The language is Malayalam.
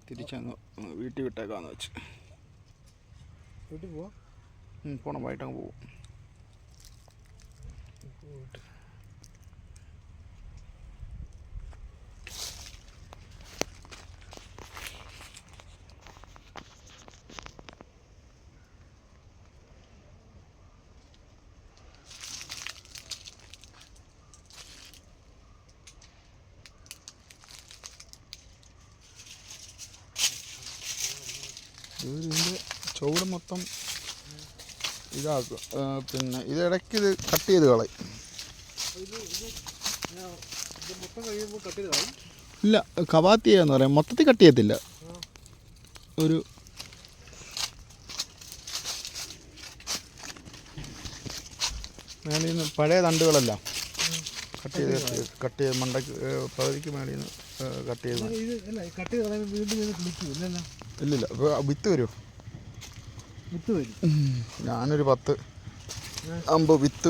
തിരിച്ചങ്ങ് വീട്ടിൽ വിട്ടേക്കാന്ന് വെച്ച്. വീട്ടിൽ പോവാ? പോണം, വൈകിട്ടങ്ങ് പോവും. ഇതിൻ്റെ ചുവട് മൊത്തം ഇതാക്കുക. പിന്നെ ഇതിടയ്ക്ക് ഇത് കട്ട് ചെയ്ത് കളയും. ഇല്ല, കവാത്തി ചെയ്യാന്ന് പറയാം. മൊത്തത്തിൽ കട്ട് ചെയ്യത്തില്ല. ഒരു മേളിൽ നിന്ന് പഴയ തണ്ടുകളെല്ലാം കട്ട് ചെയ്ത് മണ്ടയ്ക്ക് പകുതിക്ക് മേളിൽ നിന്ന് കട്ട് ചെയ്ത്. ഇല്ലില്ല, വിത്ത് വരുമോ? വിത്ത് വരും. ഞാനൊരു 10-50 വിത്ത്